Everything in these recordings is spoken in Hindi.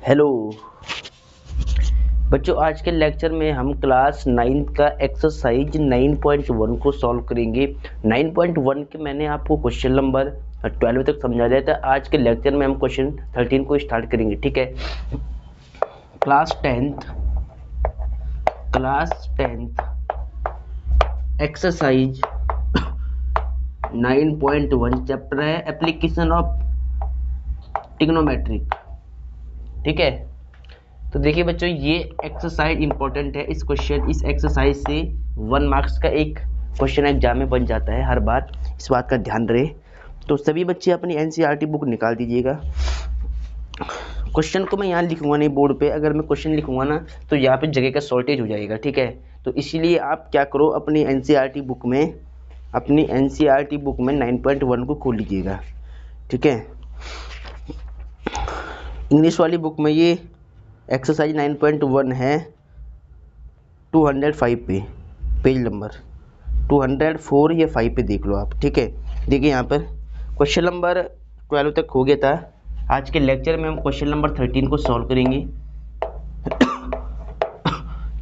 हेलो बच्चों, आज के लेक्चर में हम क्लास 9 का एक्सरसाइज 9.1 को सॉल्व करेंगे। 9.1 के मैंने आपको क्वेश्चन नंबर 12 तक समझा दिया था। आज के लेक्चर में हम क्वेश्चन 13 को स्टार्ट करेंगे। ठीक है, क्लास 10th एक्सरसाइज 9.1 चैप्टर है एप्लीकेशन ऑफ ट्रिग्नोमेट्रिक। ठीक है, तो देखिए बच्चों, ये एक्सरसाइज इंपॉर्टेंट है। इस एक्सरसाइज से 1 मार्क्स का एक क्वेश्चन एग्जाम में बन जाता है हर बार, इस बात का ध्यान रहे। तो सभी बच्चे अपनी एनसीईआरटी बुक निकाल दीजिएगा। क्वेश्चन को मैं यहाँ लिखूंगा नहीं बोर्ड पे, अगर मैं क्वेश्चन लिखूंगा ना तो यहाँ पे जगह का शॉर्टेज हो जाएगा। ठीक है, तो इसीलिए आप क्या करो, अपनी एनसीईआरटी बुक में 9.1 को खोल लीजिएगा। ठीक है, इंग्लिश वाली बुक में ये एक्सरसाइज 9.1 है 205 पे, पेज नंबर 204 या 5 पे देख लो आप। ठीक है, देखिए यहाँ पर क्वेश्चन नंबर 12 तक हो गया था। आज के लेक्चर में हम क्वेश्चन नंबर 13 को सॉल्व करेंगे।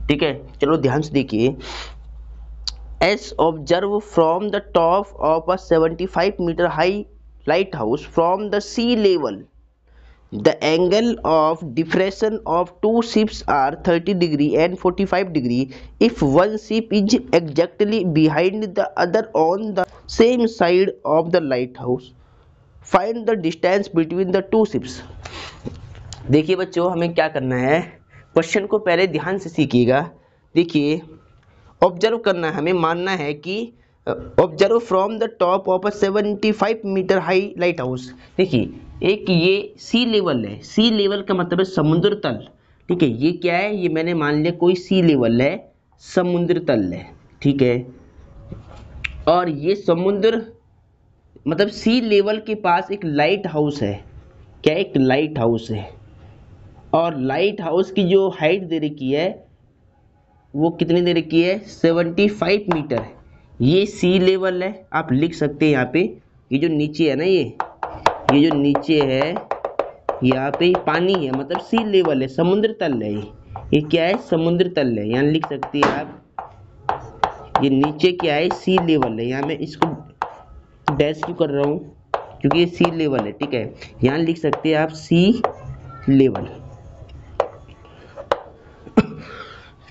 ठीक है, चलो ध्यान से देखिए। As observe from the top of a 75 metre high lighthouse from the sea level the angle of diffraction of two ships are 30 degree and 45 degree if one ship is exactly behind the other on the same side of the lighthouse. Find the distance between the two ships. देखिए बच्चों, हमें क्या करना है, क्वेश्चन को पहले ध्यान से सीखिएगा। देखिए, ऑब्जर्व करना है, हमें मानना है कि observe from the top of a 75 metre high lighthouse. देखिए, एक ये सी लेवल है, सी लेवल का मतलब है समुद्र तल। ठीक है, ये क्या है, ये मैंने मान लिया कोई सी लेवल है, समुद्र तल है। ठीक है, और ये समुद्र मतलब सी लेवल के पास एक लाइट हाउस है। क्या, एक लाइट हाउस है, और लाइट हाउस की जो हाइट दे रखी है वो कितनी दे रखी है, 75 मीटर है। ये सी लेवल है, आप लिख सकते हैं यहाँ पे। ये जो नीचे है ना, ये जो नीचे है यहाँ पे पानी है, मतलब सी लेवल है, समुद्र तल है। ये क्या है, समुद्र तल है, यहाँ लिख सकते हैं आप। ये नीचे क्या है, सी लेवल है। यहाँ मैं इसको डैश क्यों कर रहा हूँ, क्योंकि ये सी लेवल है। ठीक है, यहाँ लिख सकते हैं आप सी लेवल।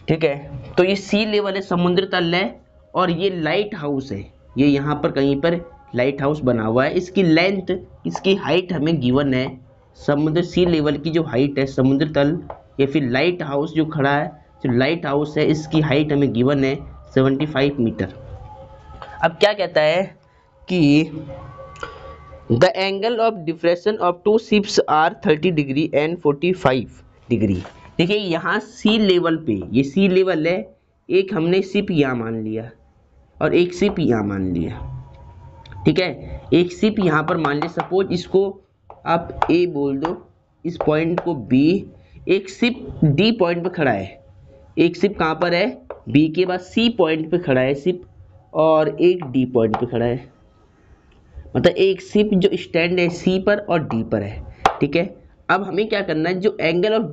ठीक है, तो ये सी लेवल है, समुद्र तल है, और ये लाइट हाउस है। ये यहाँ पर कहीं पर लाइट हाउस बना हुआ है। इसकी लेंथ, इसकी हाइट हमें गिवन है, समुद्र सी लेवल की जो हाइट है समुद्र तल, या फिर लाइट हाउस जो खड़ा है, जो लाइट हाउस है, इसकी हाइट हमें गिवन है 75 मीटर। अब क्या कहता है कि the angle of diffraction of two ships are 30 degree and 45 degree. देखिए, यहाँ सी लेवल पे, ये सी लेवल है, एक हमने शिप यहाँ मान लिया और एक शिप यहाँ मान लिया। ठीक है, एक शिप यहाँ पर मान लिया, सपोज इसको आप ए बोल दो, इस पॉइंट को बी। एक शिप डी पॉइंट पे खड़ा है, एक शिप कहाँ पर है, बी के बाद सी पॉइंट पे खड़ा है शिप, और एक डी पॉइंट पे खड़ा है। मतलब एक शिप जो स्टैंड है सी पर और डी पर है। ठीक है, अब हमें क्या करना है, जो एंगल ऑफ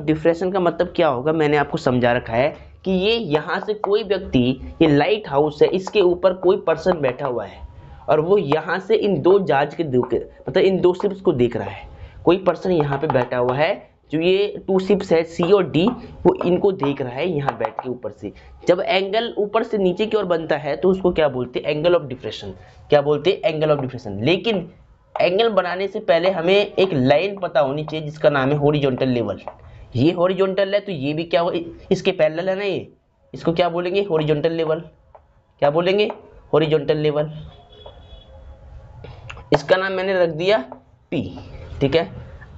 डिफ्रेक्शन का मतलब क्या होगा, मैंने आपको समझा रखा है कि ये यहाँ से कोई व्यक्ति, ये लाइट हाउस है, इसके ऊपर कोई पर्सन बैठा हुआ है और वो यहाँ से इन दो जहाज के मतलब इन दो शिप्स को देख रहा है। कोई पर्सन यहाँ पे बैठा हुआ है, जो ये टू शिप्स है सी और डी, वो इनको देख रहा है यहाँ बैठ के ऊपर से। जब एंगल ऊपर से नीचे की ओर बनता है तो उसको क्या बोलते हैं, एंगल ऑफ डिफ्रेक्शन। क्या बोलते हैं, एंगल ऑफ डिफ्रेक्शन। लेकिन एंगल बनाने से पहले हमें एक लाइन पता होनी चाहिए जिसका नाम है हॉरिजॉन्टल लेवल। ये हॉरिजॉन्टल है तो ये भी क्या होगा, इसके पैरेलल है ना, ये इसको क्या बोलेंगे, हॉरिजॉन्टल लेवल। क्या बोलेंगे, हॉरिजॉन्टल लेवल। इसका नाम मैंने रख दिया P। ठीक है,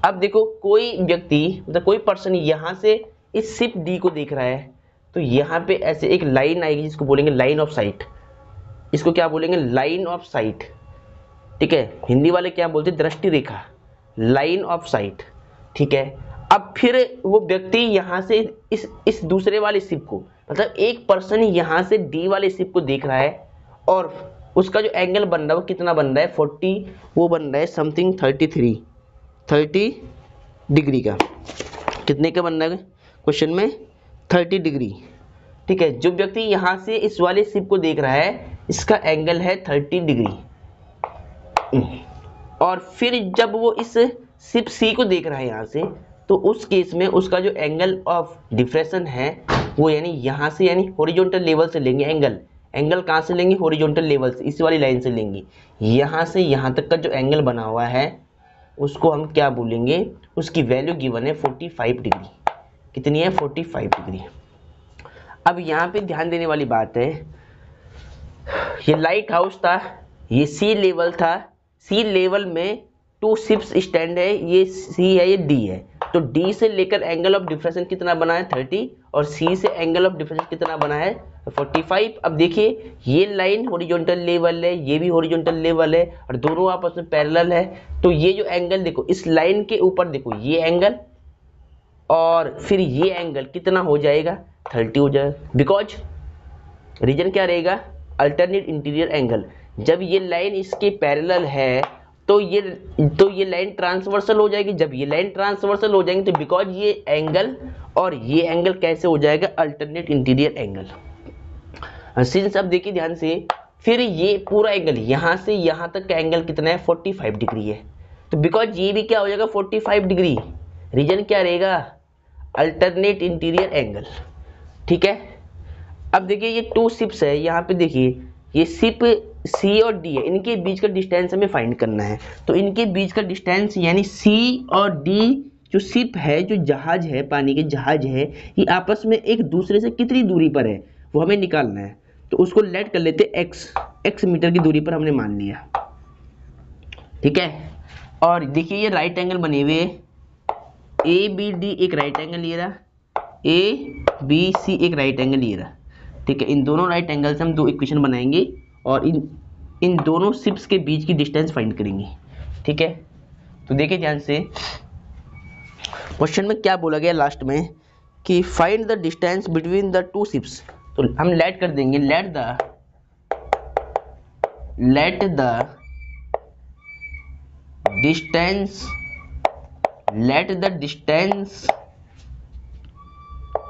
अब देखो, कोई व्यक्ति मतलब कोई पर्सन यहाँ से इस शिप डी को देख रहा है, तो यहाँ पे ऐसे एक लाइन आएगी जिसको बोलेंगे लाइन ऑफ साइट। इसको क्या बोलेंगे, लाइन ऑफ साइट। ठीक है, हिंदी वाले क्या बोलते हैं, दृष्टि रेखा, लाइन ऑफ साइट। ठीक है, अब फिर वो व्यक्ति यहाँ से इस दूसरे वाले शिप को, मतलब एक पर्सन यहाँ से डी वाले शिप को देख रहा है, और उसका जो एंगल बन रहा है वो कितना बन रहा है, 40, वो बन रहा है समथिंग 33 डिग्री का। कितने का बनना है क्वेश्चन में? 30 डिग्री। ठीक है, जो व्यक्ति यहाँ से इस वाले शिप को देख रहा है इसका एंगल है 30 डिग्री। और फिर जब वो इस शिप सी को देख रहा है यहाँ से, तो उस केस में उसका जो एंगल ऑफ डिफ्रेक्शन है वो यानी यहाँ से यानी हॉरिजॉन्टल लेवल से लेंगे एंगल। एंगल कहाँ से लेंगे? हॉरिजॉन्टल लेवल से, इस वाली लाइन से लेंगे। यहाँ से यहाँ तक का जो एंगल बना हुआ है उसको हम क्या बोलेंगे? उसकी वैल्यू गिवन है 45 डिग्री। कितनी है? 45 डिग्री। अब यहाँ पे ध्यान देने वाली बात है, ये लाइट हाउस था, ये सी लेवल था। सी लेवल में 2 शिप्स स्टैंड है, ये सी है, ये डी है। तो डी से लेकर एंगल ऑफ डिफ्रेक्शन कितना बना है? 30, और सी से एंगल ऑफ डिफ्रेक्शन कितना बना है? 45। अब देखिए ये लाइन हॉरिजॉन्टल लेवल है, ये भी हॉरिजॉन्टल लेवल है, और दोनों आपस में पैरेलल है। तो ये जो एंगल देखो, इस लाइन के ऊपर देखो ये एंगल, और फिर ये एंगल कितना हो जाएगा? 30 हो जाएगा। बिकॉज रीजन क्या रहेगा? Alternate interior angle. जब ये लाइन इसके पैरेलल है तो ये लाइन ट्रांसवर्सल हो जाएगी। जब ये लाइन ट्रांसवर्सल हो जाएंगे तो बिकॉज ये एंगल और ये एंगल कैसे हो जाएगा? Alternate interior angle. सिंस अब देखिए ध्यान से, फिर ये पूरा एंगल यहाँ से यहाँ तक का एंगल कितना है? 45 डिग्री है। तो बिकॉज ये भी क्या हो जाएगा? 45 डिग्री। रीजन क्या रहेगा? Alternate interior angle. ठीक है, अब देखिए ये 2 शिप्स है, यहाँ पे देखिए ये शिप सी और डी है, इनके बीच का डिस्टेंस हमें फाइंड करना है। तो इनके बीच का डिस्टेंस यानी सी और डी जो शिप है, जो जहाज है, पानी के जहाज है, ये आपस में एक दूसरे से कितनी दूरी पर है वो हमें निकालना है। तो उसको लेट कर लेते एक्स मीटर की दूरी पर हमने मान लिया। ठीक है, और देखिए ये राइट एंगल बने हुए, ए बी डी एक राइट एंगल ले रहा, ए बी सी एक राइट एंगल ले रहा। ठीक है, इन दोनों राइट एंगल से हम 2 इक्वेशन बनाएंगे और इन दोनों शिप्स के बीच की डिस्टेंस फाइंड करेंगे। ठीक है, तो देखिए ध्यान से क्वेश्चन में क्या बोला गया लास्ट में कि find the distance between the 2 ships. तो हम लेट कर देंगे, let the distance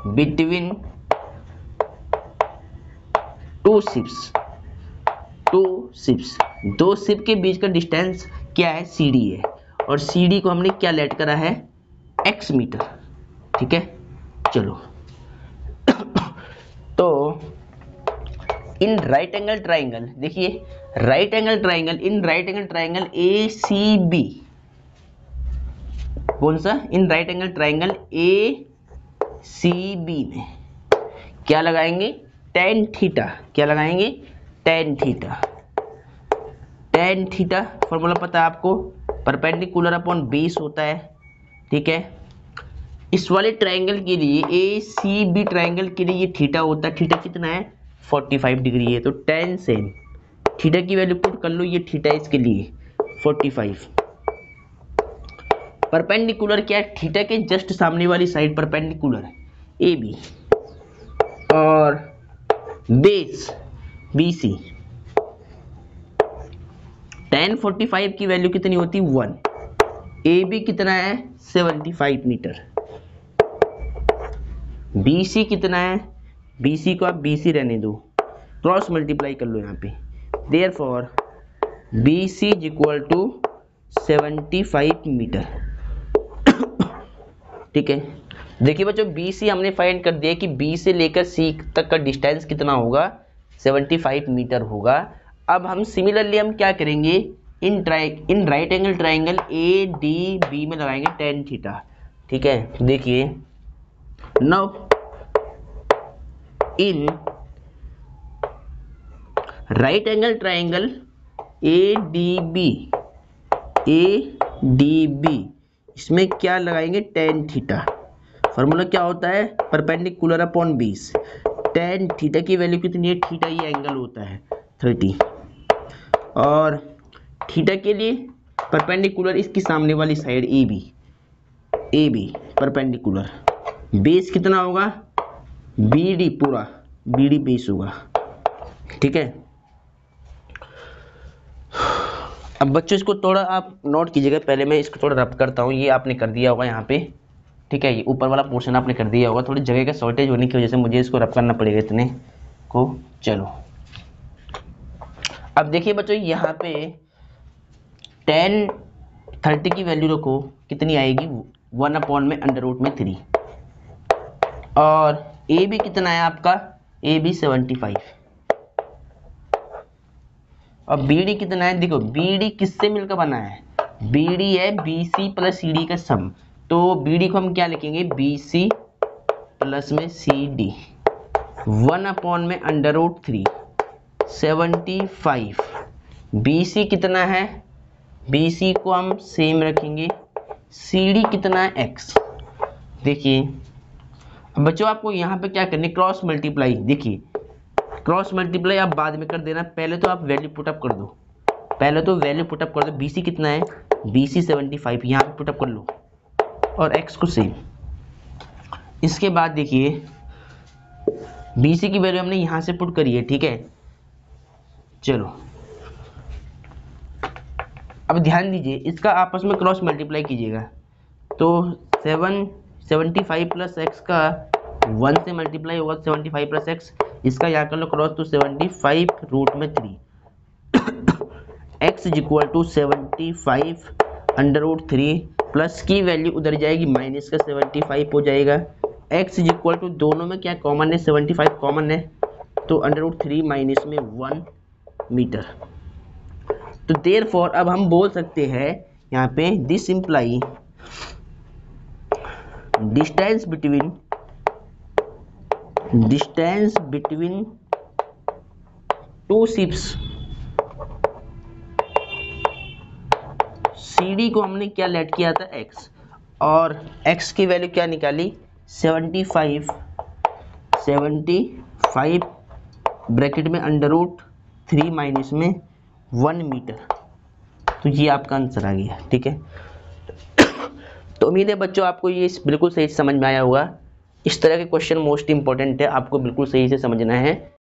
between 2 ships. 2 ship के बीच का डिस्टेंस क्या है? CD है, और CD को हमने क्या लेट करा है? x metre. ठीक है, चलो तो इन राइट एंगल ट्राइंगल, देखिए right angle triangle, in right angle triangle ACB, कौन सा? In right angle triangle ACB में क्या लगाएंगे? tan theta. क्या लगाएंगे? tan theta. tan theta formula पता है आपको, परपेंडिकुलर अपॉन बेस होता है। ठीक है, इस वाले ट्राइंगल के लिए, ACB ट्राइंगल के लिए ये थीटा होता है। थीटा कितना है? 45 डिग्री है। तो tan सेम थीटा की वैल्यू पुट कर लो, ये थीटा इसके लिए 45। परपेंडिकुलर क्या है? थीटा के जस्ट सामने वाली साइड परपेंडिकुलर AB, और बेस BC। tan 45 की वैल्यू कितनी होती? 1। AB कितना है? 75 मीटर। BC कितना है? BC को आप BC रहने दो, क्रॉस मल्टीप्लाई कर लो यहाँ पे। Therefore BC is equal to 75 metre. ठीक है, देखिए बच्चों BC हमने फाइंड कर दिया कि B से लेकर C तक का डिस्टेंस कितना होगा? 75 मीटर होगा। अब हम सिमिलरली हम क्या करेंगे? इन राइट एंगल ट्राइंगल ADB में लगाएंगे tan थीटा। ठीक है, देखिए now in right angle triangle ADB, इसमें क्या लगाएंगे? tan theta. फॉर्मूला क्या होता है? Perpendicular upon base. tan theta की वैल्यू कितनी है? थीटा ये एंगल होता है 30, और थीटा के लिए परपेंडिकुलर इसकी सामने वाली साइड AB परपेंडिकुलर। बेस कितना होगा? BD, पूरा BD बेस होगा। ठीक है, अब बच्चों इसको थोड़ा आप नोट कीजिएगा, पहले मैं इसको थोड़ा रब करता हूँ। ये आपने कर दिया होगा यहाँ पे, ठीक है, ये ऊपर वाला पोर्शन आपने कर दिया होगा। थोड़ी जगह का शॉर्टेज होने की वजह से मुझे इसको रब करना पड़ेगा इतने को। चलो अब देखिए बच्चों, यहाँ पे 10 30 की वैल्यू रखो, कितनी आएगी 1/√3। और ए बी कितना है आपका, ए बी 75। और बी डी कितना है, देखो बी डी किससे मिलकर बना है, बी डी है B C plus C D का सम। तो बी डी को हम क्या लिखेंगे, बी सी प्लस में सी डी 1/√3 75। बी सी कितना है, बी सी को हम सेम रखेंगे। सी डी कितना है एक्स। देखिए बच्चों आपको यहाँ पे क्या करनी, क्रॉस मल्टीप्लाई। देखिए क्रॉस मल्टीप्लाई आप बाद में कर देना, पहले तो आप वैल्यू पुटअप कर दो, पहले तो वैल्यू पुटअप कर दो। बी सी कितना है, बी सी 75 यहाँ पे पुटअप कर लो और एक्स को सेम। इसके बाद देखिए बी सी की वैल्यू हमने यहाँ से पुट करी है, ठीक है। चलो अब ध्यान दीजिए, इसका आपस में क्रॉस मल्टीप्लाई कीजिएगा। तो 75 प्लस एक्स का 1 से मल्टीप्लाई होगा, 75 प्लस एक्स, इसका यहाँ कर लो क्रॉस, तो 75√3 x इक्वल टू 75√3 प्लस की वैल्यू उधर जाएगी, माइनस का 75 हो जाएगा। x इक्वल टू, दोनों में क्या कॉमन है, 75 कॉमन है, तो √3 माइनस में 1 मीटर। तो देयरफॉर अब हम बोल सकते हैं यहाँ पे, this imply distance between two ships, CD को हमने क्या लेट किया था x, और x की वैल्यू क्या निकाली 75 ब्रैकेट में √3 माइनस में 1 मीटर। तो ये आपका आंसर आ गया, ठीक है। तो उम्मीद है बच्चों आपको ये बिल्कुल सही समझ में आया होगा। इस तरह के क्वेश्चन मोस्ट इंपॉर्टेंट है, आपको बिल्कुल सही से समझना है।